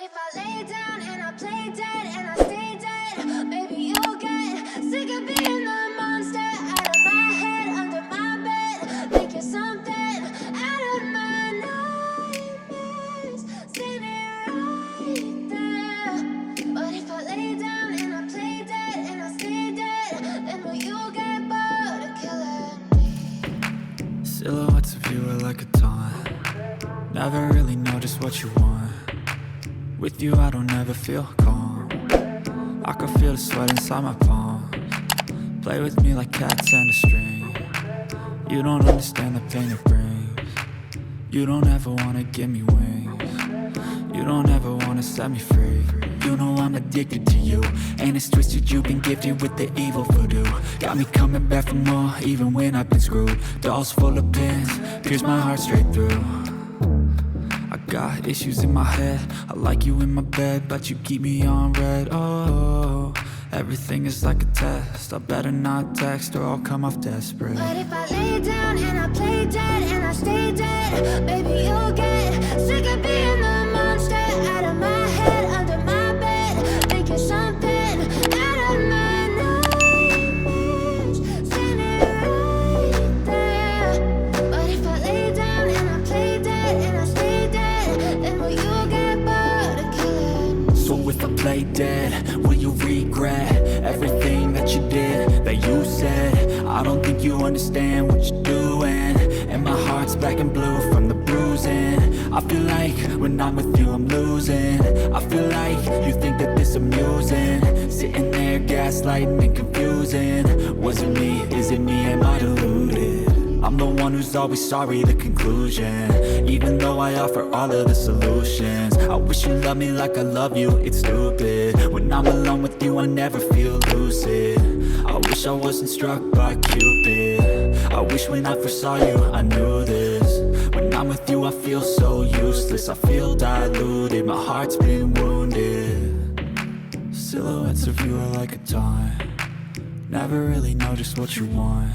if I lay down and I play dead and I stay dead, maybe you'll get sick of being the monster out of my head, under my bed. Think you're something out of my nightmares, standing right there. But if I lay down and I play dead and I stay dead, then will you get bored of killing me? Silhouettes of you are like a taunt. Never really know just what you want. With you I don't ever feel calm. I can feel the sweat inside my palms. Play with me like cats and a string. You don't understand the pain it brings. You don't ever wanna give me wings. You don't ever wanna set me free. You know I'm addicted to you, and it's twisted, you've been gifted with the evil voodoo. Got me coming back for more, even when I've been screwed. Dolls full of pins, pierce my heart straight through. I got issues in my head, I like you in my bed, but you keep me on red. Oh, everything is like a test, I better not text or I'll come off desperate. But if I lay down and I play dead and I stay dead, maybe you'll get sick of being the monster out of my head, under my bed. Think you're something out of my nightmares, standing right there. But if I lay down and I play dead and I stay dead, then will you get bored of killing me? So if I play dead, will you regret everything that you did, that you said? I don't think you understand what you're doing, and my heart's black and blue from the bruising. I feel like when I'm with you I'm losing. I feel like you think that this amusing, sitting there gaslighting and confusing. Was it me? Is it me? Am I deluded? I'm the one who's always sorry, the conclusion, even though I offer all of the solutions. I wish you loved me like I love you, it's stupid. When I'm alone with you I never feel lucid. I wish I wasn't struck by Cupid. I wish when I first saw you I knew this. When I'm with you I feel so useless, I feel diluted, my heart's been wounded. Silhouettes of you are like a taunt. Never really know just what you want.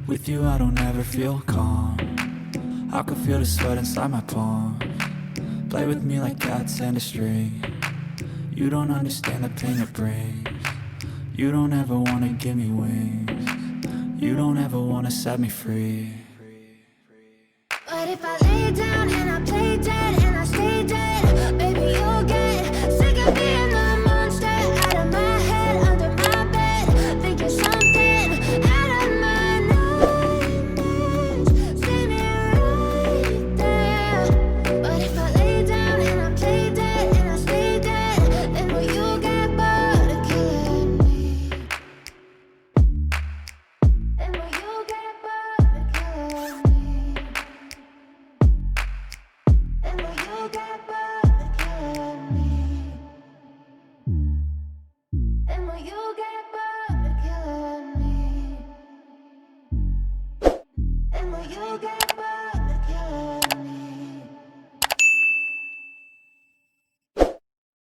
With you I don't ever feel calm. I can feel the sweat inside my palms. Play with me like cats and a string. You don't understand the pain it brings. You don't ever wanna give me wings. You don't ever wanna set me free. But if I lay down and I play dead and I stay dead, maybe you'll get sick of being the monster out of my head, under my bed. Think you're something out of my nightmares, standing right there. But if I lay down and I play dead and I stay dead, then will you get bored of killing me? Then will you get bored of killing me? And will you get bored of killing me? And will you get bored of killing me? And will you get